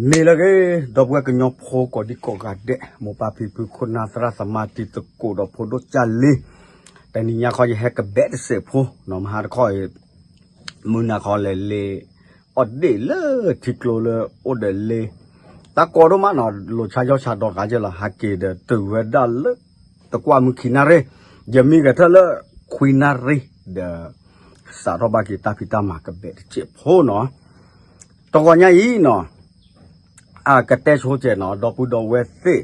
นี่ละก็ดอกบัวก็ยอมโผล่ก็ดีก็กระเดะหมู่ป่าพี่พี่คนน่าสระสมาธิตะโกดอกโพดจัลลีแต่นี่ยังคอยแฮกกับเบ็ดเสียผู้น้องมหาคอยมุนาคอยเลยอดเดเลยทิกโลเลยอดเดเลยตะโกดมาหนอโลชายชาดอกกันเจละฮักเกเดตัวเวดัลเลยตะกว่ามึงขีนาเรยังมีกันเถอะเลยคุยนาเรเดสารบากิตาพิตามากับเบ็ดเจ็บผู้เนาะตะกว่าเนี่ยอีเนาะกระเตชโฮเจนอดอปูดอเวสิ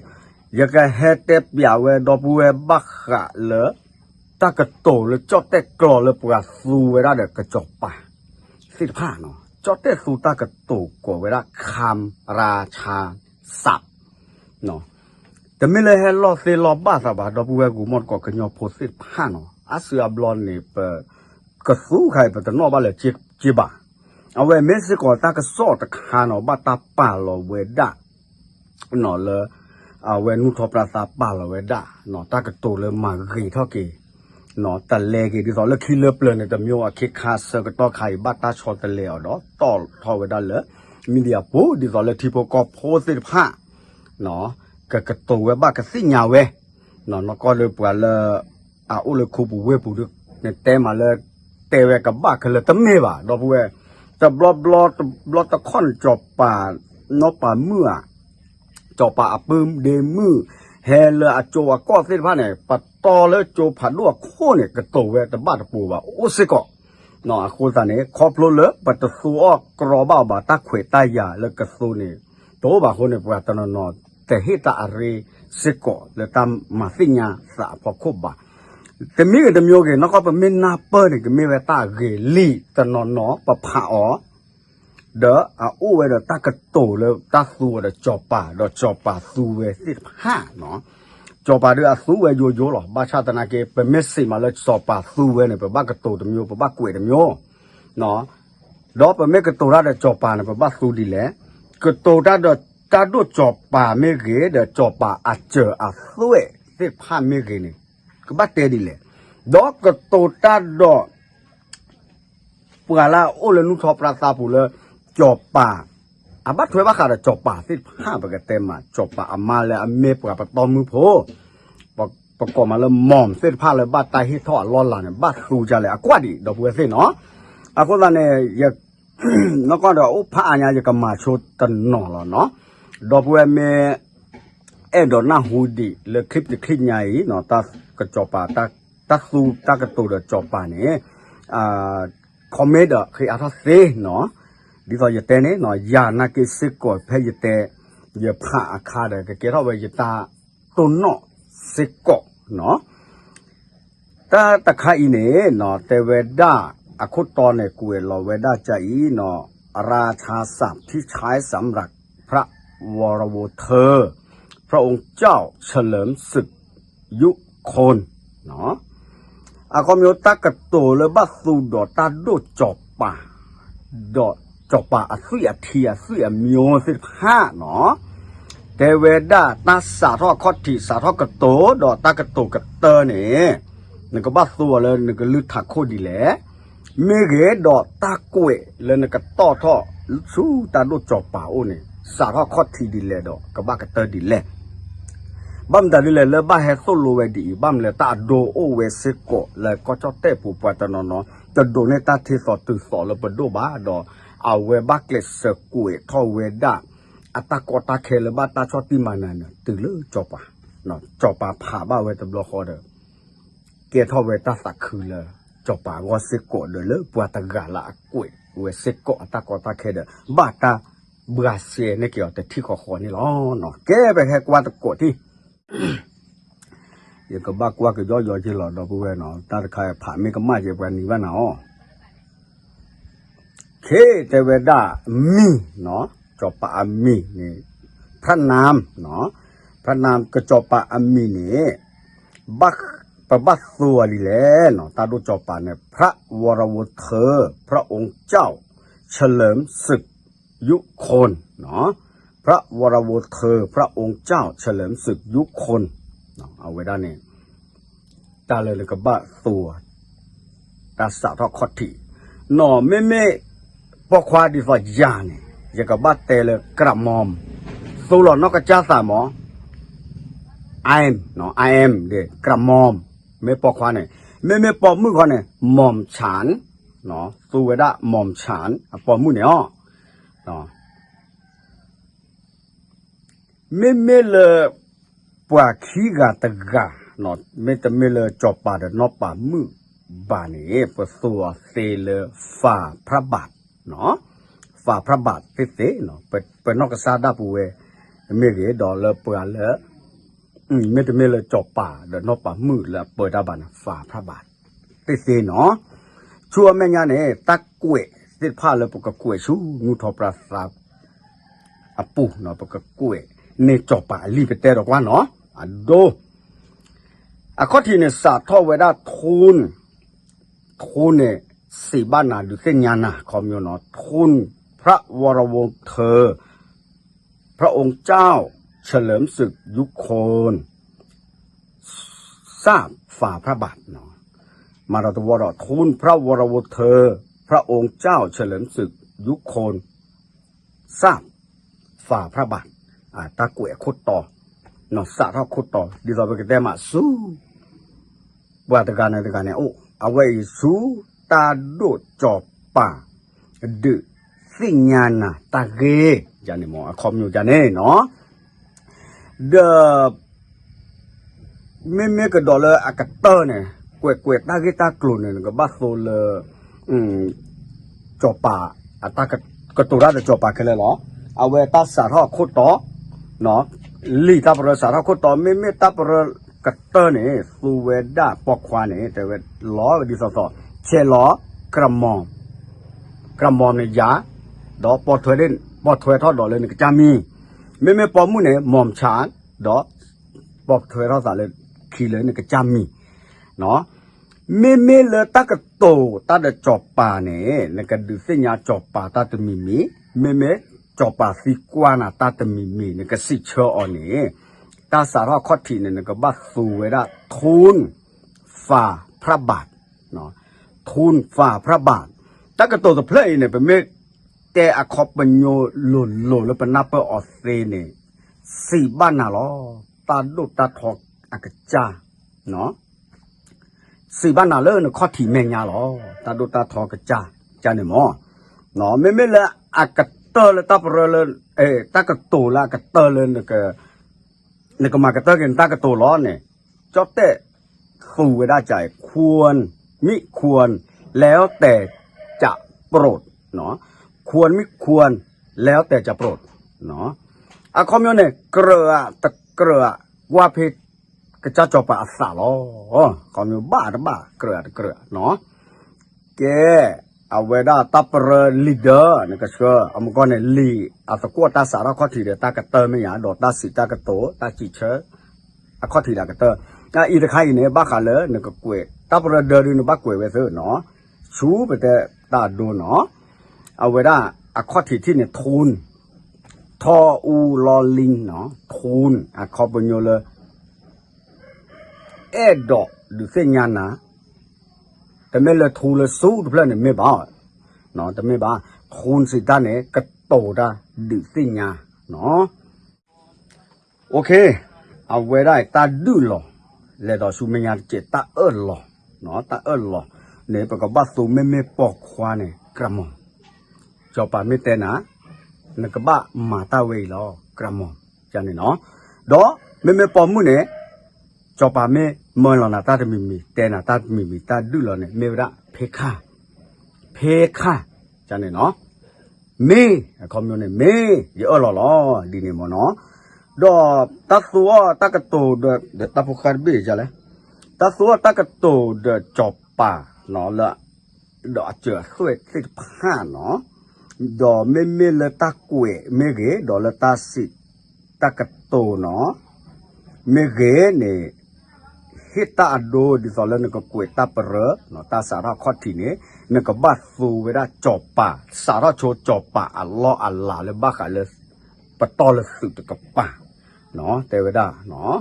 ยกะเฮเตปยาเวดอปูเวบักขะเลตากะโตเลจอเตกรอเลปะสูเวราเดกะจอกปะสิผ้าเนาะจอเตสูตากะโตกเวราคำราชาศัพท์เนาะแต่ไม่เลยให้รอเซรอบาสบาดอปูเวกูหมดก็กะญอโพสิผ้าเนาะอาเซียบลอนนี่เปกะสูใครปะตะนอบาเลจิบาเอาไว้เมสิก่อตากระสอตะคานอบัตตาป่าลอเวดาหนอเลยเอาไว้นุทอปราตาป่าลอเวดาหนอตากระโตเลยมากีเท่ากี่หนอตะเลกีที่สอนเลยขี้เลือบเลยเนี่ยแต่มีว่าคิดคาเซก็ต่อไข่บัตตาชอตะเลอดอต่อทอเวดาเลยมีเดียปูที่สอนเลยที่พวกก็โพสิผ้าหนอกระโตเวบ้ากระสิญญาเวหนอก็เลยปวดเลยอุเลยคูปูเวปูด้วยเนี่ยเตมาเลยเตเวกับบ้ากันเลยตั้มเมบ่าดอกเวจะบลอตะค่อนจอบป่านอป่าเมื่อจอบป่าปืมเดมือแฮเลอโจก็เส้นผ้าเนี่ยปัดตอเลยโจผัดลวกโคเนี่ยกระโตเวตบ้าตะปูว่าโอสิก็เนาะโคตาเนี่ยครอบโลเลปัดตะสูออกกรอบ้าบาตะเขวตายาแล้วกระสูนี่โตบ่าคนเนี่ยปวดตนนอแต่เฮตาอารีสิก็เลยตามมาสิญาสาพอคบบ่าแต่มีกันแต่มีโอเคนักก็เป็นมินาเปิร์นี่ก็มีเวตาเกลีตนอนอปะผาอ๋อเด้ออู้เวเดตากระโตเลยตาสูเดจอป่าเดจอป่าสูเวสิห้าเนาะจอป่าเดสูเวโยโย่หรอบาชาตนาเกเป็นเมสซี่มาเลยจอป่าสูเวเนี่ยเป็นบ้ากระโตตมีโยเป็นบ้ากวยตมีโยเนาะดอเป็นเมกระโตระเดจอป่าเนี่ยเป็นบ้าสูดีแหละกระโตระเดตาดูจอป่าเมเกเดจอป่าอาเจอสูเวสิห้าเมเกนี่ก็บ้าเตดีเลยดอกกระโตตาดอกปวาละโอเลนุทอปราตาปูเลยจอบป่าบัดถวยบ้าขาดจอบป่าที่ห้าปกเต็มจอบป่ามาเลยเมปกับตอมือโพประกอบมาเลยหม่อมเส้นผ้าเลยบ้าตายให้ทอดร้อนหลังเนี่ยบ้าสูจะเลยกว่าดิดอกบัวเส้นเนาะคนละเนี่ยอยากนักก็เดี๋ยวพระอัญญาจะกมาโชดตันนอละเนาะดอกบัวเมดอกหน้าหูดีเลยคลิปจะคลิปใหญ่เนาะตากระจอบป่าตาสูตากระตูเดจอบป่าเนี่ยคอมเมดคืออาทัเซเนาะดีต่อจะเตเนี่ยเนาะยานาเกสิกอเพยเตยผ่าอาคาเดก็เกี่ยวกับยตาตุนเนาะสิกอเนาะตะคาอีเนี่ยเนาะเตเวดาอคุตอนเนี่ยกูเอเวดาใจเนาะราชาศัพท์ที่ใช้สำหรับพระวรวเธอพระองค์เจ้าเฉลิมศึกยุคนเนาะก็มีตากระโตเลยบัสูดอตาโดจอบป่าดอจอบป่าสุยเทียสุยมีโอสิห้าเนาะเทเวดาตาสาทอคอติสาทอกระโตดอตากระโตกระเตอเนี่ยนึกก็บัสูเลยนึกก็ลือถักโคดีแหละเมเกดอตากล้วยเลยนึกก็ต่อท่อสู้ตาโดจอบป่าโอ้เนี่ยสาทอคอติดีแหละดอกระบ้ากระเตอดีแหละบัมดาลิเลยบ้าเฮโซโลเวดีบัมเลยตาโดโอเวสิโกเลยก็จะเตะปูปตนนอจะโดในตาที่สอดตื่นสอแล้วเปิดโดบ้าดอเอาเวบักเลสกุยทอเวดาอัตากตาเคลบ้าตาชอติมานันตื่นเลยจบป่ะเนาะจบป่ะผ่าบ้าเวตบลอคอเดอเกทอเวตาสักคือเลยจบป่ะวอสิโกเดเลยปวดตากาละกุยเวสิโกอัตากตาเคเดบ้าตาบราเซียเนี่ยเกี่ยวแต่ที่คอนี่ล้อเนาะแกไปแค่กว่าตะโกที่ยังก็บ้ากว่าก็ย่อๆที่หลอดดอกบัวเนาะตาใครผ่านไม่ก็มาเจ็บกันนี่ว่าเนาะเคเทเวดามีเนาะจอปะอามีนี่พระนามเนาะพระนามก็จอปะอามีนี่บักประบักตัวนี่แหละเนาะตาดูจอปะเนี่ยพระวรวเธอพระองค์เจ้าเฉลิมศึกยุคนเนาะพระวรวเธอพระองค์เจ้าเฉลิมศึกยุคนเอาไว้ด้านนี้ตาเลยก็บ้าตัวตาสาวทอคอติหน่อแม่ปอควาดีว่ายาเนี่ย ยากบ้าเตเลยกระมอมสู้หลอนนกกระจ้าสามหมอไอเอ็มเนาะไอเอ็มเด็กกระมอมไม่ปอกควานเนี่ยไม่ปอกมือควานเนี่ยหม่อมฉานเนาะสู้เวด้าหม่อมฉานปอกมือเนี่ยเนาะไม่เลยปวดขี้กาตะกาเนาะไม่แต่ไม่เลยจบป่าเดนอป่ามือบานี่ปตัวเซเลฝ่าพระบาทเนาะฝ่าพระบาทเต้เนาะเป็นนอกกษัตริย์ดาปูเวไม่เกี่ยดอลเลเปลือเลไม่แต่ไม่เลยจบป่าเดนอป่ามือแล้วเปิดดาบานฝ่าพระบาทเต้เนาะชัวแม่งานเนี่ยตะกุ้ยเส้นผ้าเลยปกกุ้ยชูงูทอปราสาอปูเนาะปกกุ้ยในจบป่าลีไปเตะดอกว่าเนาะอันโดข้อที่เนี่ยสาทอเวด้าทุนเนี่ยสี่บ้านนาดูเส้นยานะคอมโยนอทุนพระวรวงศ์เธอพระองค์เจ้าเฉลิมศึกยุคโคนทราบฝ่าพระบาทเนาะมาเราตัวเราทุนพระวรวงศ์เธอพระองค์เจ้าเฉลิมศึกยุคโคนทราบฝ่าพระบาทตะกุยคุดต่อเนาะสาทอคุดต่อดีต่อไปก็ได้มาสู้ว่าตะการเนี่ยโอ้เอาไว้สู้ตาโดจอบป่าดื้อสิ่งงานน่ะตาเกจานี่หมอคอมอยู่จานี่เนาะเดไม่ก็ดอลเลอร์อากาเตอร์เนี่ยกวยตาเกตากลุ่นเนี่ยก็บัสโซเลจอบป่าตากระตุระจอบป่าแค่เลยเหรอเอาไว้ตาสาทอคุดต่อเนาะลีตาปรสาทคุดต่อไม่ตาปรกระเตอร์เนี่ยสูเวด้าปอกควานเนี่ยแต่เวล้อดีสอเชล้อกระมอมเนี่ยยาดอกปอดถวยเล่นปอดถวยทอดดอกเลยเนี่ยจะมีไม่ปอมุเนี่ยหม่อมฉานดอกปอดถวยทอดสาเลยขี้เลยเนี่ยก็จะมีเนาะไม่เลยตากระโตตาเดจอบป่าเนี่ยก็ดูเส้นยาจอบป่าตาตมีไม่จอบป่าสีกว่านะตาตมีเนี่ยก็สิเชออ่อนเนี่ยตาสาระข้อที่เนี่ยก็บัดสูเวด้าทุนฝ่าพระบาทเนาะทุนฝ่าพระบาทตากระโตตะเพลยเนี่ยเป็นเมแต่อคอบปัญโยหล่นแล้วเป็นนับเปอร์ออสเตรเนี่ยสี่บ้านน่ะหรอตาดุตาทอกอากาจาเนาะสี่บ้านน่ะเลยเนี่ยข้อที่แม่งยาหรอตาดุตาทอกจาเนี่ยหมอเนาะไม่เลยอากาเตอร์เลยตาเปรเลยตากระโตละอากาเตอร์เลยเนี่ยก็มากระเตอร์กันตากระโตล้อเนี่ยจอดแต่สูไว้ได้ใจควรมิควรแล้วแต่จะโปรดเนาะควรไม่ควรแล้วแต่จะโปรดเนาะคอมโยเนี่ยเกลือตะเกลือว่าเพชกระจาจอปะอัสสาล้อคอมโยบ้าเกลือเนาะแกเอาไว้ได้ตับเรลีเดอร์นี่ก็เชื่อเอามาก่อนเนี่ยลีอาตะกัวตาสาระข้อที่เดียตากระเตอร์ไม่หยาดอดตาสีตากระโตตาจีเชอข้อที่ตากระเตอร์อีตะไคร้เนี่ยบ้าขาเลยนี่ก็กวยตับเรเดอร์นี่บ้ากวยไว้เถอะเนาะชูไปแต่ตาดูเนาะเอาไว้ได้ข้อที่เนี่ยทูนทออูลอลิงเนาะทูนคอปโยเลยดอกดูเส้นงานนะแต่ไม่เลยทูเลยสู้ทุกเรื่องเนี่ยไม่บ้าเนาะแต่ไม่บ้าทูนสิตาเนี่ยกระโตได้ดูเส้นงานเนาะโอเคเอาไว้ได้ตาดูหรอแล้วต่อสู้ไม่งานเจตาหรอเนาะตาหรอเนี่ยประกอบบัสตูไม่ปอกควาเนี่ยกระมองจอปาไม่เตนะนักบ้ามาตาเวลอกระมองจันนี่เนาะดอไม่ปอมุเนี่ยจอปาไม่เมื่อเราหน้าตาจะมีเตนะตามีตาดูเราเนี่ยไม่ได้เพค่าจันนี่เนาะมีคอมมิวเนี่ยมีเยอะหรอดีนี่มั้งเนาะดอตัดตัวตากระโตเดตาพุคาร์บีจ้ะเลยตัดตัวตากระโตเดจอปาเนาะละดอเจอสวยสิผ้าเนาะดอไม่เลยตากวยไม่เกดอเลยตาสิตากระโตเนาะไม่เกเนี่ยฮิตาโดดิสอลเนี่ยก็กวยตาเปรเนาะตาสาระข้อที่นี้เนี่ยก็บัดฟูเวลาจอบป่าสาระโชจอบป่าอัลลอฮ์อัลลาเลยบ้าขายเลยปะตอเลยสุดกับป่าเนาะแต่เวลาเนาะ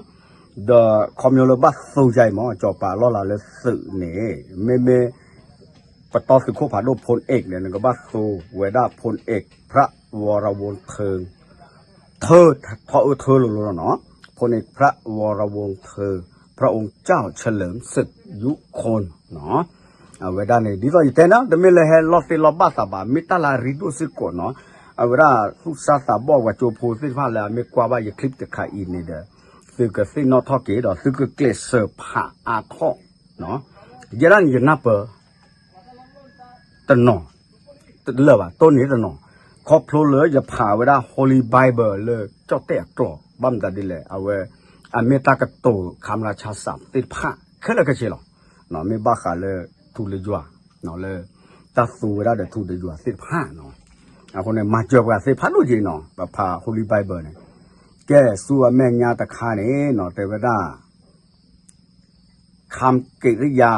เดอคอมมิวเลยบัดฟูใจมั้งจอบป่าล้อลาเลยสุดเนี่ยไม่ปะตอสุโขภาโดพลเอกเนี่ยก็บัดฟูเวลาพลเอกพระ วรวงศ์เทิงเธอเธอรู้เนาะพลเอกพระวรวงศ์เธอพระองค์เจ้าเฉลิมศึกยุคนเนาะเอาไว้ด้านในดีต่ออีกแต่นะแต่ไม่เลยให้ลอสิลอบาสบามิตาลาริดูสิก่อนเนาะเอาเวลาสุสาสาบอกว่าโจโพสิฟ้าแล้วไม่กว่าว่าอย่าคลิปจะขายอินนี่เด้อซึ่งก็สินอทอเกดอซึ่งก็เกลเซอร์ผ่าอาทอเนาะยันนั้นยันนับเปอตนอตเลือว่าต้นนี้ตนอครอบครัวเลยอย่าผ่าเวลา Holy Bible เลยเจ้าเตะกรอบบัมตาดิเลยเอาไว้อเมตากระโตคำราชาศัพท์ติดผ้าแค่ละก็เชียวเนาะไม่บ้าขาเลยทุเลยจัวเนาะเลยตัดสูเวลาเดี๋ยวทุเลยจัวติดผ้าเนาะเอาคนเนี่ยมาเจอว่าติดผ้าลูกจีเนาะแบบผ่า Holy Bible เนี่ยแกสู้แม่งาตะคาเนี่ยเนาะแต่เวลาคำกิริยา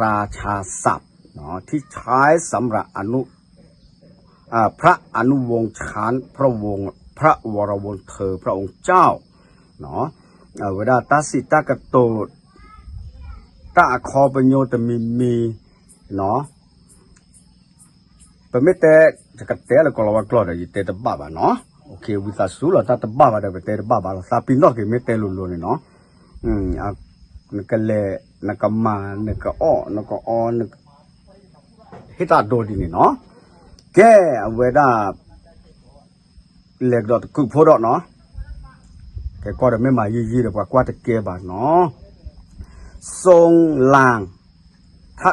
ราชาศัพท์เนาะที่ใช้สำหรับพระอนุวงศ์ชานพระวรวงศ์เธอพระองค์เจ้าเนาะเวลาตัดสิตากระโตตาคอปัญโยตมีเนาะเป็นไม่แต่จะกระเตะแล้วก็เราว่ากลอดอยู่แต่ตะบ้าเนาะโอเควิสาสุลตาตะบ้าได้ไปแต่ตะบ้าซาปินนอกก็ไม่แต่ลุๆเนาะนึกเล่นึกมานึกอ้อนึกอ้อนึกฮิตาโดดีนี่เนาะแกเวลาเล็กดอทคือพอดเนาะแกก็จะไม่มายี่ๆเลยกว่าจะเก็บเนาะทรงลางทั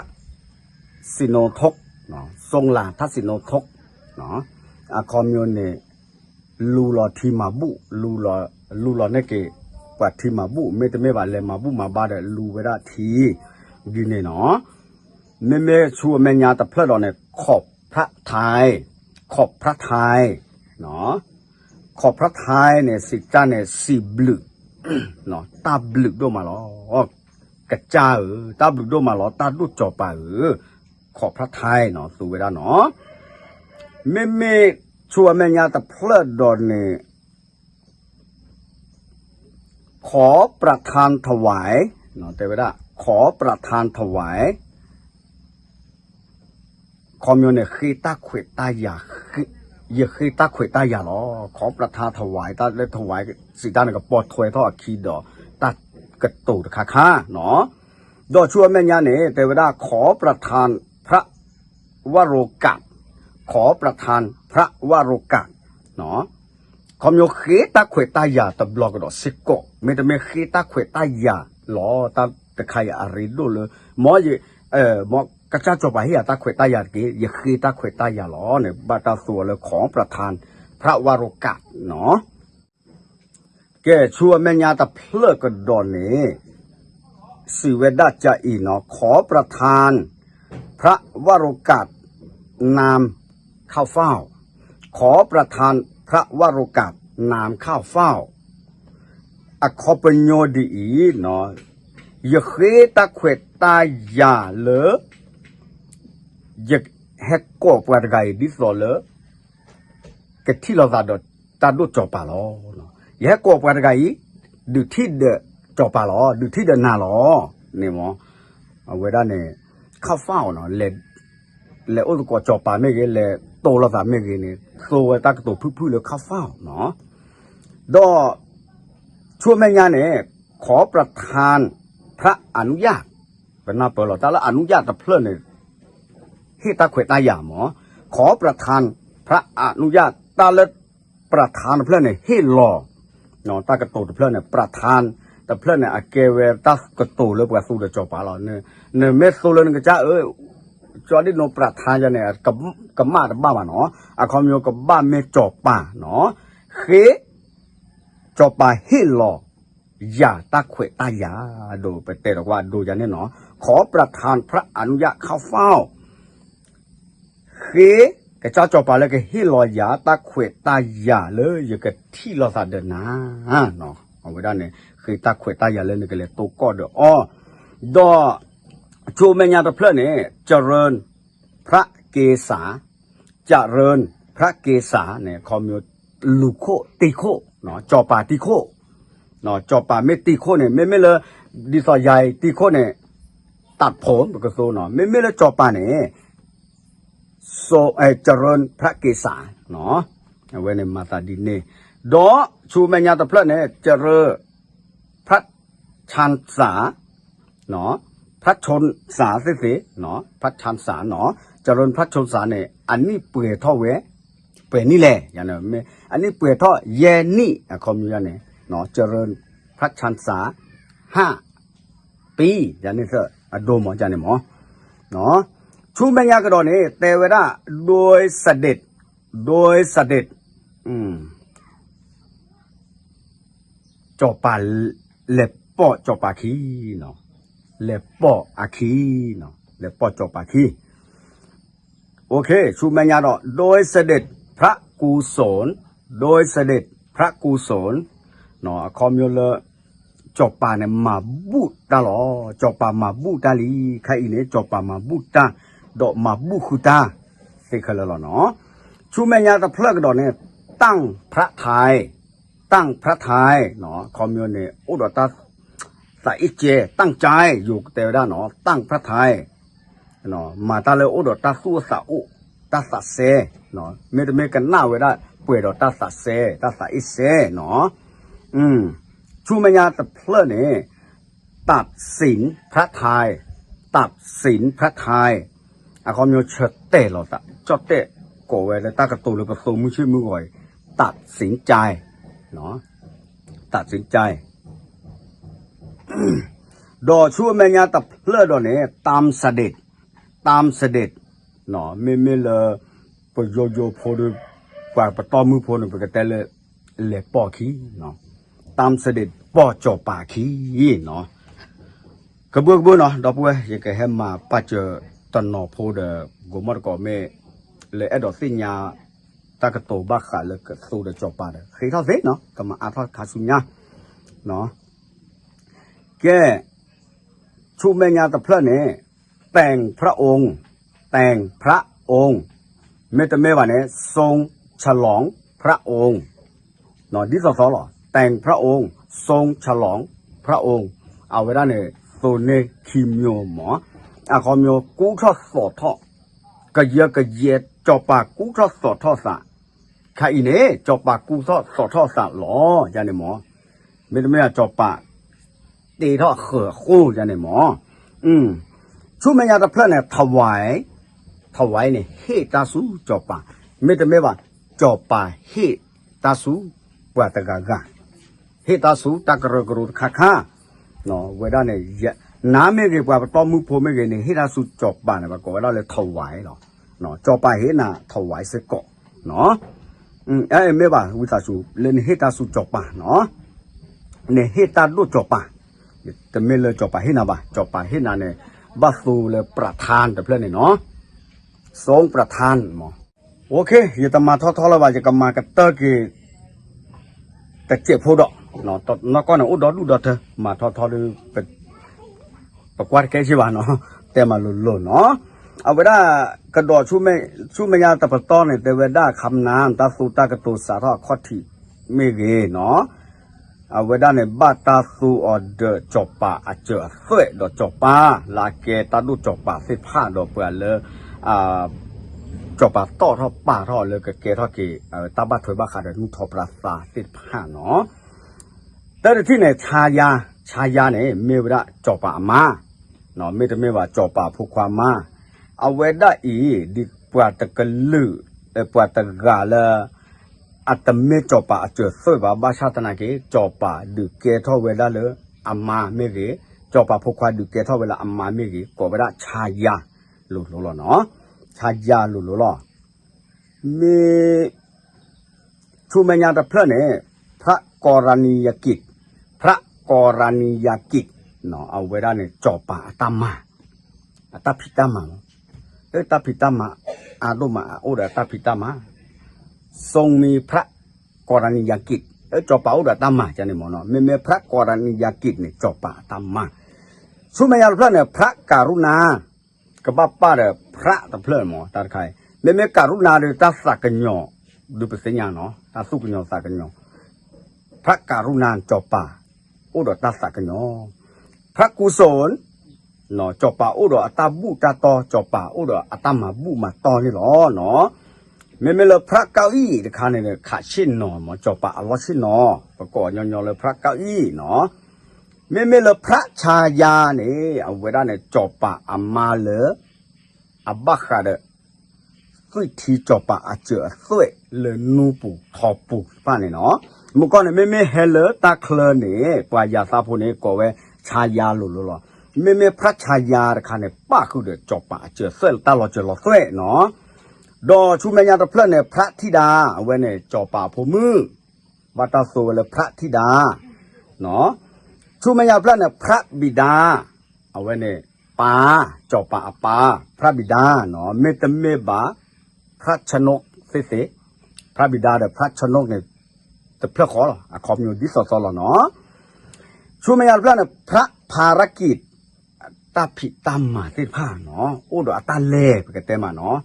ศิโนทกเนาะทรงลางทัศิโนทกเนาะคอมมิวนิลูลอทีมาบุลูลอเนี่ยเกกว่าทีมาบุไม่บาเลยมาบุมาบาเดลูเวลาทีดีเนี่ยเนาะไม่ชัวแม่ญาตะเพลดเนี่ยขอบพระทัยเนาะขอบพระทัยเนี่ยสิจ้าเนี่ยสีบลึกเนาะตาบลึกด้วยมาหรอกระจ้าตาบลึกด้วยมาหรอตาดูจอปขอบพระทัยเนาะสุเวดาเนาะไม่ชัวแม่ญาตะเพลดเนี่ยขอประทานถวายเนาะแต่เวลาขอประทานถวายคอมมิวนิคีตาเขวตายาคีตาเขวตายาหรอขอประทานถวายตาได้ถวายสิตาเนี่ยก็ปอดถวยทอดคีดอตัดกระตูดค่าเนาะดอชัวแม่ญาเนี่ยแต่เวลาขอประทานพระวโรกัสขอประทานพระวโรกัสเนาะคอมมิวคีตาเขวตายาตะบล็อกดอสิโกไม่แต่ไม่คีตาเขวตายาหรอตาตะใครอะไรดูเลยหมอหมอกระจาจบไปเฮียตาเขวตายากีอย่าคือตาเขวตายาหรอเนี่ยบาตาสัวเลยของประธานพระวโรกัสเนาะแกชัวแม่ญาตะเพลกดอนนี่สิเวดาจะอีเนาะขอประธานพระวโรกัสนามข้าวเฝ้าขอประธานพระวโรกัสนามข้าวเฝ้าอคอปโยดีเนาะอย่าคือตาเขวตายาเลยอยากแฮกก็ปวดใจดิสโลกะที่เราตาดูจบปาลออยากก็ปวดใจดูที่เดจบปาลอดูที่เดนาลอเนี่ยมั้งเวลาเนี่ยข้าวเฝ้าเนาะเลยอุตก็จบปาไม่เกเลยโตเราสามไม่เกเนี่ยโตตากตัวพื้นเลยข้าวเฝ้าเนาะดอช่วยแม่ญาเนี่ยขอประทานพระอนุญาตเป็นหน้าเปิดหรอแต่ละอนุญาตแต่เพลินเนี่ยที่ตาเขวตายาหมอขอประทานพระอนุญาตตาเล็ประธานเพื่อนเนี่ยให้รอเนาะตากระตูเพื่อนเนี่ยประธานแต่เพื่อนเนี่ยเกเวตากระตูเลยประสูเดจอปาเราเนี่ยเมสโซเลยก็จะจอดิโนประธานจะเนี่ยกับมาแต่บ้าเนาะคอมโยกับบ้าเมจอปาเนาะเฮจอปาให้รออย่าตาเขวตายาดูไปเตะว่าดูอย่างนี้เนาะขอประทานพระอนุญาตเข้าเฝ้าเฮ้กเจ้าจอปาเลยก็ฮิลอยาตาเขวตายาเลยอยู่กับที่เราสาเดินนะเนาะเอาไว้ด้านนี้คือตาเขวตายาเลยนี่ก็เลยตัวก็เด้อดอชูแม่ญาติเพื่อนเนี่ยเจริญพระเกศาเจริญพระเกศาเนี่ยคอมมิวลูโคติโคเนาะจอปาติโคเนาะจอปาไม่ติโคเนี่ยไม่เลยดีสอใหญ่ติโคเนี่ยตัดผมก็โซเนาะไม่เลยจอปาเนี่ยโซเจริญพระเกศาเนาะ เวเนมาตาดินเนดอชูเมญาตะเพลเนี่ยเจริญพระชันษาเนาะพระชนสาสิเนาะพระชันษาเนาะเจริญพระชนสาเนี่ยอันนี้เปื่อยท่อเวเปื่อยนี่แหละอย่างนั้นอันนี้เปื่อยท่อเยนี่คอมยันเนี่ยเนาะเจริญพระชันษา5 ปีอย่างนี้เถอะโดมอย่างนี้หมอเนาะชูเมญากระดอนเนี่ยแต่เวลาโดยเสด็จจอปาเล็บปอจอปาคีเนาะเล็บปออาคีเนาะเล็บปอจอปาคีโอเคชูเมญาดอโดยเสด็จพระกุศลโดยเสด็จพระกุศลเนาะคอมโยเลจอปาเนี่ยมาบูตาหรอจอปามาบูตาลีใครเนี่ยจอปามาบูตาดอกมาบูคุตาสิเคลลอเนาะชูเมญาตะเพลกดอกเนี่ยตั้งพระทัยเนาะคอมมิวนิสต์อุดรตาสายเจตั้งใจอยู่แต่ด้านเนาะตั้งพระทัยเนาะมาตาเลอุดรตาสู้สาอุตาสาเซเนาะเมกันหน้าไว้ได้ป่วยดอกตาสาเซตาสาอิเซเนาะชูเมญาตะเพลเนี่ยตัดสินพระทัยคอมมิวเชเตหรอตาจอเตก่อไว้แล้วตากระตูเลยกระตูมือชื่อมือก่อยตัดสินใจเนาะตัดสินใจดอชั่วแม่ญาตะเพลดอเนี่ยตามเสด็จเนาะไม่เลยปโยโพดกว่าปตอมือโพนไปกระเตเลยปอขี้เนาะตามเสด็จปอจอปาขี้เนาะกระเบื้องเนาะดอกบัวยังแกให้มาปัจเจตนอโพเดกมอดก่อเมเลยไอ้ดอกสิญญาตากระโตบ้าขาเลยก็สู้เดจอปาเดเคยเข้าเสเนาะก็มาอาทอดขาสุญญาเนาะแกชูเมญาตะเพลเนี่ยแต่งพระองค์เมตเมวันเนี่ยทรงฉลองพระองค์เนาะดิสอหรอแต่งพระองค์ทรงฉลองพระองค์เอาไว้ได้เนี่ยโซเนคิมโยหมออาคอมโยกูชอบสอดท่อกะเยจอปากกูชอบสอดท่อสะใครเนี่ยจอปากกูชอบสอดท่อสะหรออย่างนี้หมอไม่จอปากตีท่อเขือคู่อย่างนี้หมอชูเมญาตะเพลเนี่ยถวายเนี่ยเฮตาสูจอปาไม่ว่าจอปาเฮตาสูปวดตะกะเฮตาสูตะกระกรุค่าเนาะเวลาเนี่ยน้ำไม่เกี่ยวกับต้อมือพูไม่เกี่ยวเนี่ยเฮตาสูจอปาเนี่ยก็เวลาเลยถวายเนาะจอปาเฮน่ะถวายเสกเนาะไม่ว่าวิตาสูเล่นเฮตาสูจอปาเนาะเนี่ยเฮตาดูจอปาแต่ไม่เลยจอปาเฮน่ะบ่จอปาเฮน่ะเนี่ยบัสสูเลยประธานแต่เพื่อนเนี่ยเนาะทรงประธานหมอโอเคอย่าตมาท้อแล้วว่าจะกำมากระเตอร์กีแต่เจ็บพูดเนาะตอนนักก็เนาะอุดดูดเถอะมาท้อดูเป็นประกวดแก่ชีวาเนาะแต่มาลุ่นเนาะเอาไว้ได้กระโดดชูไม่ยาตะปะต้อนเนี่ยแต่เวด้าคำนามตาสูตากระตูสาทอข้อที่ไม่เกเนาะเอาไว้ได้เนี่ยบ้าตาสูออเดอร์จบป่าอาเจอเฟ่ดอกจบป่าลาเกตาดูจบป่าสิผ้าดอกเปลือกเลยจบป่าต่อท่อป่าท่อเลยกับเกท่อกีตาบ้าถอยบ้าขาดนุ่งทอปราสาสิผ้าเนาะแต่ที่เนี่ยชายาเนี่ยไม่ว่าจบป่ามาเนาะไม่ว่าจบป่าผู้ความมาเอาไว้ได้อีดิปวดตะกลือปวดตะกาละอัตเมจอปาเจอสวยบาบาชาตนาเกจอปาดูเกท่อเวลาเลยอามาเมเกจอปาพวกควายดูเกท่อเวลาอามาเมเกก็เวลาชายาลุเนาะชายาลุมีชูเมญาตะเพลเนี่ยพระกรณียกิจเนาะเอาเวลาเนี่ยจอปาตามาตาพิตามาตาพิตามาอาดุมาโอดาตาพิตามาทรงมีพระกรณียกิจจอปาอุดตามมาจะนี่หมอเนาะไม่พระกรณียกิจเนี่ยจอปาตามมาสุมาญาพระเนี่ยพระการุณากระบ้าป้าเนี่ยพระตะเพลินหมอตาใครไม่การุณาเนี่ยตาสักญอดูเป็นสัญญาเนาะตาสุกญอสักญอพระการุณาจอปาอุดตาสักญอพระกุศลเนาะจอปาอุดตาบูตาตอจอปาอุดตามาบูมาตอนี่หรอเนาะ ไม่เลยพระเก้าอี้ที่ข้าเนี่ยขาชินเนาะมาจบปะอัลลอฮ์ชินเนาะประกอบยองเลยพระเก้าอี้เนาะไม่เลยพระชายาเนี่ยเอาไว้ได้เนี่ยจบปะอามาเลยอับบะขาเดสุยทีจบปะอาเจอสุยเลยนูปูทอปูป้าเนี่ยเนาะมุกเนี่ยไม่เฮเลตาเคลเนี่ยปายาซาพูเนี่ยก็เวชายาลุลุไม่พระชายาข้าเนี่ยป้าคือเดจบปะอาเจอสุยตลอดเจอสุยเนาะดอชูเมียตะเพลเนี่ยพระธิดาเอาไว้เนี่ยจอป่าพมือบัตาโซเลยพระธิดาเนาะชูเมียเพลเนี่ยพระบิดาเอาไว้เนี่ยปาจอป่าปาพระบิดาเนาะเมตเมบาพระชนกเสพระบิดาเดพระชนกเนี่ยแต่เพลขอหรอขอบอยู่ดิสซอลเนาะชูเมียเพลเนี่ยพระภารกิจตาผิดตามมาที่ผ้าเนาะโอ้ดอตาเล่ไปกันเต็มเนาะ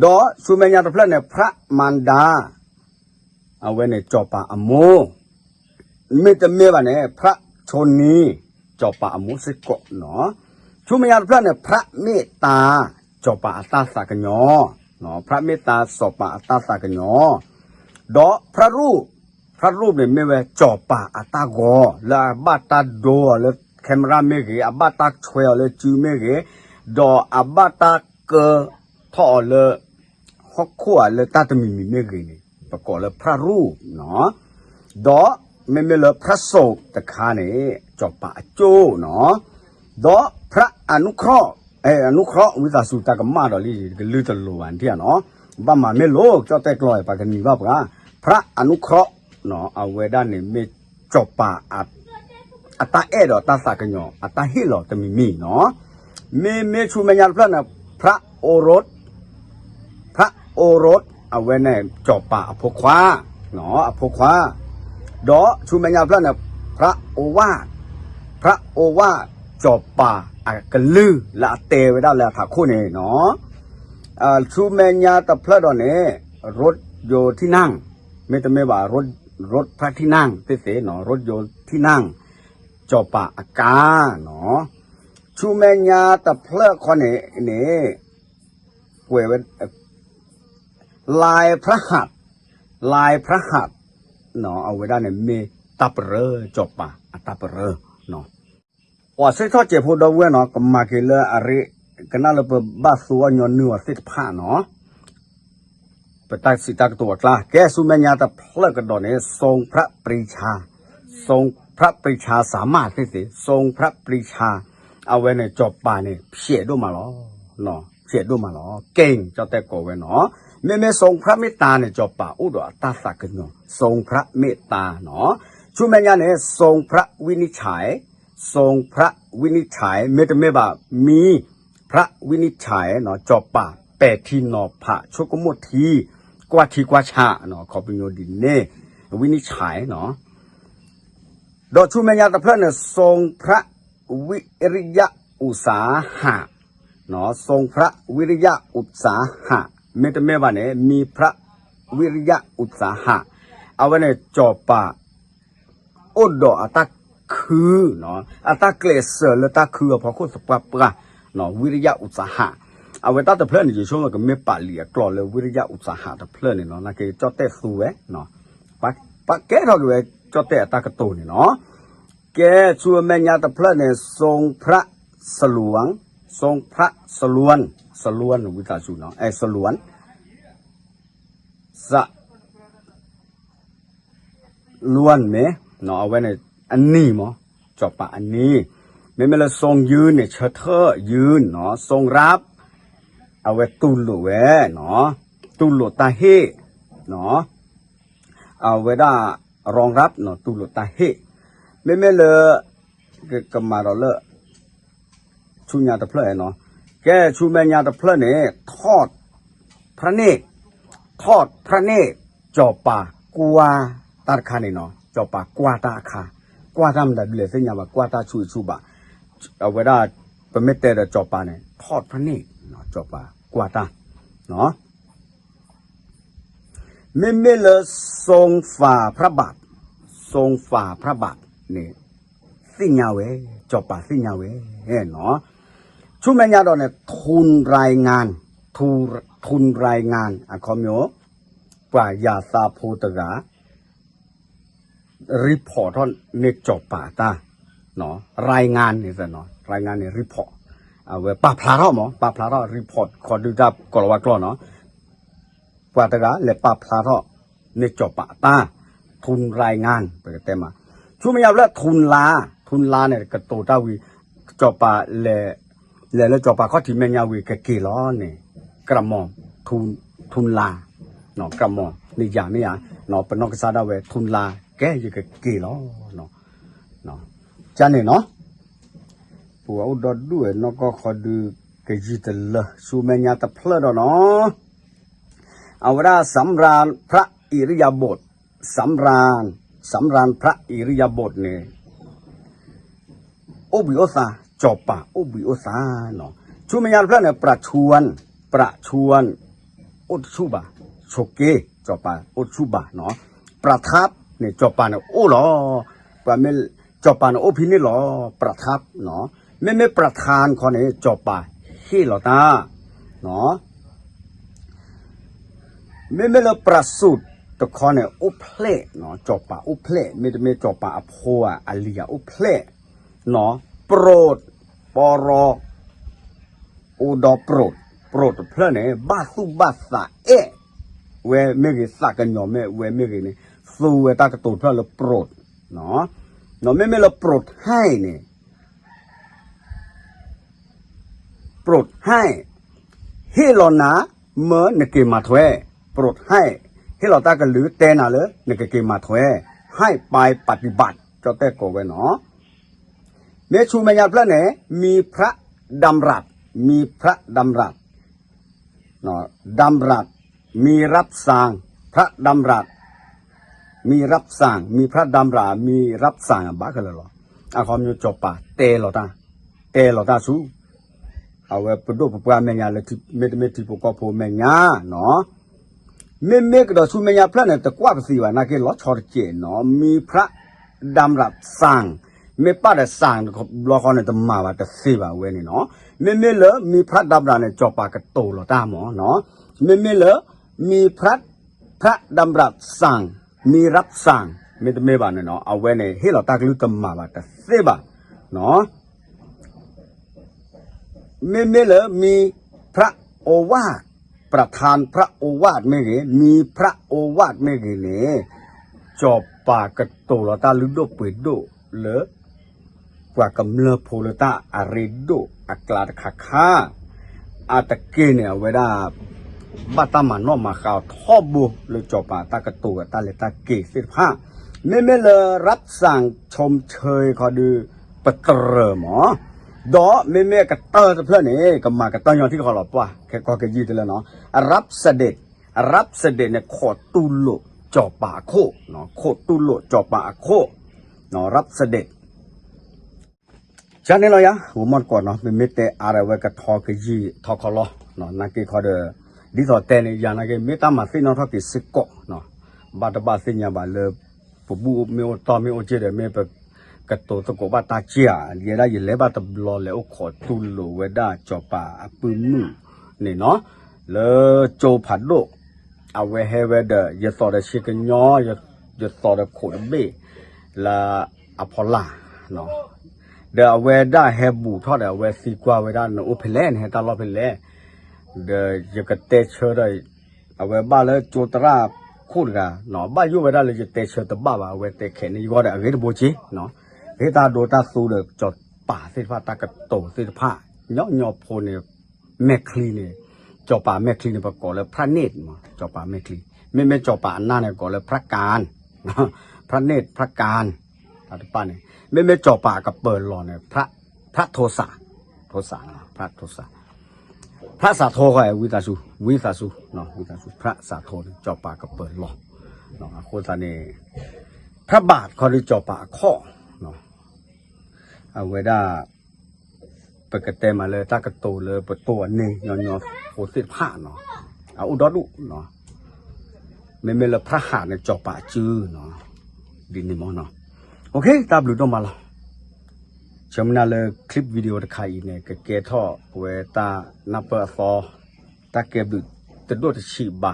ดอสุเมญาตะเพลเนี่ยพระมารดาเอาไว้ในจอปาอโมไม่จะเมียบ้านเนี่ยพระชนนีจอปาอโมสิโกเนาะสุเมญาตะเพลเนี่ยพระเมตตาจอปาอัตตาสักญอเนาะพระเมตตาสอบปาอัตตาสักญอดอพระรูปเนี่ยไม่เวจอปาอัตตาโกละบัตตาโดละแคมราเมเกอบัตตาช่วยละจูเมเกดออบัตตาเกท่อเลยฮอกขัวเลยตาตมีเมกนี่ประกอบเลยพระรูปเนาะดอไม่เลยพระโสกตะคาเนี่ยจบปะโจเนาะดอพระอนุเคราะห์อนุเคราะห์วิสาสุตากรรมาดอลีก็ลือตะลวันเทียเนาะบ้ามาไม่โลกเจ้าแต่กลอยปากกันมีว่าปะพระอนุเคราะห์เนาะเอาไว้ด้านนี้ไม่จบปะอัตตาดอตาสักญออัตตาฮิโลตมีเนาะเมชูเมญาพระนะพระโอรสเอาไว้ในจอบป่าอภควาเนาะอภควาดอชูเมญาพระเนี่ยพระโอวาจอบป่าอากลือละเตไว้ได้แล้วถ้าคู่นี้เนาะชูเมญาตะพระดอเนี่ยรถโยที่นั่งไม่ต้องไม่ว่ารถพระที่นั่งเตเนาะรถโยที่นั่งจอบป่าอากาเนาะชูเมญาตะพระคนนี้เว้ยลายพระหัตถ์เนาะเอาไว้ได้เนี่ยมีตับเรอจบปะตับเรอเนาะว่าเสียทอดเจ็บหัวดาวเวเนาะก็มาเกลืออะไรกันนั่นเลยเปิดบ้าสัวย้อนเนื้อสิทผ้าเนาะไปตักสิตักตัวกล้าแกสุเมญาตะเพลกระดอนเนี่ยทรงพระปรีชาสามารถที่สิทรงพระปรีชาเอาไว้ในจบปะเนี่ยเพียดด้วยมาหรอเนาะเพียดด้วยมาหรอเก่งเจ้าแต่ก่อไว้เนาะไม่ทรงพระเมตตาเนี่ยจบป่าอุดรตาสักกันเนาะทรงพระเมตตาเนาะชูเมญาเนี่ยทรงพระวินิจฉัยไม่แต่ไม่บ่ามีพระวินิจฉัยเนาะจบป่าแปดทีนอพระชกมุทีกว่าทีกว่าชาเนาะขอเป็นโยดินเน่วินิจฉัยเนาะดอชูเมญาตะเพลเนี่ยทรงพระวิริยะอุตสาหะเนาะทรงพระวิริยะอุตสาหะเมตเมวาเนี่ยมีพระวิริยะอุตสาหะเอาไว้ในจอบป่าอุดดออัตตาคือเนาะอัตตาเกลเสเลตาคือพอคุณสปะปะเนาะวิริยะอุตสาหะเอาไว้ตั้งแต่เพลินอยู่ช่วงก็ไม่ป่าเหลียกรอเลยวิริยะอุตสาหะแต่เพลินเนี่ยเนาะนั่นคือเจ้าเตะสูเเนาะปักแกเราด้วยเจ้าเตะตากระตูนเนาะแกชัวแม่ญาแต่เพลินเนี่ยทรงพระสลวงวิตาสูเนาะสลวนสะล้วนไหมเนาะเอาไว้ในอันนี้มั้งจบปะอันนี้ไม่เลยทรงยืนเนี่ยเชิดเธอยืนเนาะทรงรับเอาไว้ตุลุเวเนาะตุลุตาเฮเนาะเอาไว้ได้รองรับเนาะตุลุตาเฮไม่เลยก็มาเราเลยชุญญาตะเพลเนาะแกชูเมญาตะเพลเนี่ยทอดพระเนตรจอบป่ากัวตาคานี่เนาะจอบป่ากวาตาคากวาตามดัดเลยเส้นยาวกวาตาชูบะเอาไว้ได้เป็นเมตเตอร์จอบป่าเนี่ยทอดพระเนตรเนาะจอบป่ากวาตาเนาะไม่เลยทรงฝ่าพระบาทนี่สิ่งยาวเวจอบป่าสิ่งยาวเวเนาะชูเมญาดอนเนี่ยทุนรายงาน ทุนรายงานอะคอมโยปลายาซาโพตการีพอร์ตในจบป่าตาเนาะรายงานนี่สิเนาะรายงานในรีพอร์ตเอาไว้ปะพลาเราหมอปะพลาเรารีพอร์ตขอดูดับกลว่ากลอเนาะปาตกาเลปะพลาเราในจบป่าตาทุนรายงานไปเต็มมาช่วงไม่ยาวแล้วทุนลาเนี่ยกระโตตาวีจบป่าแล้วจบป่าข้อที่แม่ยาวีกะกี่ล้อเนี่ยกระมองทุนลาเนาะกระมองนี่อย่างนี้อ่ะเนาะเป็นนอกซาดาเวทุนลาแกอยู่กับกี่ล้อเนาะจานนี่เนาะปัวอุดรด้วยเนาะก็ขอดูกะจีตละสูแม่ยาตะเพลดเนาะเอาว่าสำราญพระอิริยาบถสำราญพระอิริยาบถเนี่ยโอบิโอซาจบป่ะโอบิโอซาเนาะชูแม่ยาพระเนี่ยประชวนอุดชูบะโชเกจบป่ะอุดชูบะเนาะประทับเนี่ยจบป่ะเนี่ยโอ้หรอปะไม่จบป่ะเนี่ยโอพินิหรอประทับเนาะไม่ประธานคนนี้จบป่ะฮีหรอตาเนาะไม่เราประสูตรตะคอนเนี่ยอุเพลเนาะจบป่ะอุเพลไม่จบป่ะอโพอาลียอุเพลเนาะโปรดปรอุดอโปรดเพลเนี่ยบาสุบาสะเวเมกิสักกันยอมเวเมกิเนี่ยสู้เวตากระตูเพลเราโปรดเนาะไม่เราโปรดให้เนี่ยโปรดให้เฮโลนาเมื่อนกิมาถวยโปรดให้เฮโลตากันหรือเตน่าเลยนกิมาถวยให้ไปปฏิบัติเจ้าแต่โกไว้เนาะเมชูเมียพระเนี่ยมีพระดำรัสเนาะดำรัสมีรับสั่งพระดำรัสมีรับสั่งมีพระดำรัสมีรับสั่งบ้ากันเลยหรออะคอมยูจบป่ะเตโลตาสูเอาไว้ประดูประปาเมียเลยที่ไม่ที่พวกก็พูดเมียเนาะไม่ก็ชูเมียพระเนี่ยแต่กว่าสิว่านักเก็ตล้อชอร์เจเนาะมีพระดำรัสสั่งไม่ป้าแต่สั่งรอคอนเนี่ยจะมาว่าแต่สิว่าเว้ยนี่เนาะไม่เลยมีพระดำรัสเนี่ยจบปากกระโตหรอตาหมอเนาะไม่เลยมีพระดำรัสสั่งมีรับสั่งไม่บ้านเนี่ยเนาะเอาไว้เนี่ยให้เราตากลุตมาว่าแต่สิว่าเนาะไม่เลยมีพระโอวาทประธานพระโอวาทไม่เกี่มีพระโอวาทไม่เกี่เนี่ยจบปากกระโตหรอตาลุดปิดโดเลยกว่ากำเนิดโพลตาอาริโดอักลาคาคาอาตะเกเนี่ยเวลาบัตมันนอมาข่าวทอบุเลยจบปาตากระตูตาเลตาเกสิผ้าไม่เลยรับสั่งชมเชยขอดูปตรหมอดอไม่กระเตอร์เพื่อนนี่ก็มากระเตอร์ยอนที่เขาหลอกว่าแค่ก็แค่ยืดแล้วเนาะรับเสด็จเนี่ยขอตุโลจบปาโคเนาะขอตุโลจบปาโคเนาะรับเสด็จฉันนี่เราหัวมันก่อนเนาะไม่เตะอะไรไว้กับทอกยีทอคอลเนาะนักกีฬาเดอดิสอเตนี่อย่างนักกีฬาไม่ตามมาสิน้องทอกิสกเนาะบาดบาสิญญาบาเลปุบูมีโอตอมีโอเจเดไม่ไปกระโตตะโกบาตาเจียเยได้ยินเลยบาตบลอเลยโอขอตุลโลเวด้าจอปาอปืนมือนี่เนาะเลโจผัดโลเอาไว้ให้เวเดยสอดชิกันย้อยสอดโขดเบลาอพอลาเนาะเดี๋ยวเวด้าเฮบูทอดเวซีกว่าเวด้าโนโอเพลนเฮตาลอเพลเดี๋ยวจะกเตเชอได้เอาเวบ้าเลยโจตราคูดกันเนาะบ้าอยู่เวด้าเลยจะเตเชอตบ้าเวเตเขนนี่ก็ได้เวทบูชีเนาะเฮตาโดตาสูเดจอดป่าสิฟ้าตากระโตสิฟ้าย่อโพเนี่ยแมคลีเนี่ยจอป่าแมคลีเนี่ยประกอบเลยพระเนตรมาจอป่าแมคลีไม่จอป่าอันนั้นเนี่ยก่อเลยพระการพระเนตรพระการตัดป้าเนี่ยไม่จอป่ากับเปิดหล่อเนี่ยพระโทสะพระโทสะพระสาโทก็ไอ้วิตาสุเนาะวิตาสุพระสาโทจอป่ากับเปิดหล่อเนาะโคตรเนี่ยพระบาทเขาได้จอป่าข้อเนาะเอาไว้ได้ปกติมาเลยตากระโตเลยประตูนี่ย่อโคสิผ้าเนาะเอาอุดรดุเนาะไม่ละพระหาในจอป่าจื้อเนาะดินนี่มั้งเนาะโอเคตาบลูต้องมาละจำนาเลยคลิปวิดีโอตะไคร้เนี่ยก็เกท่อเวตานับเปอร์ฟอ ตาเก็บดูแต่โดดชีบา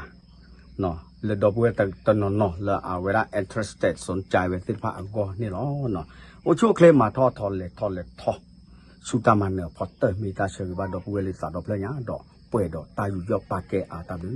เนาะแล้วดอกบัวแต่ตอนนอแล้วเอาเวลา interested สนใจเวทีพระอังกอนี่เนาะเนาะโอชั่วเคลมาทอเลยสุตามันเนอพอเตอร์มีตาเชื่อว่าดอกบัวลิสาดอกเพลงดอกป่วยดอกตายอยู่ยอกปาเกอาตาบึ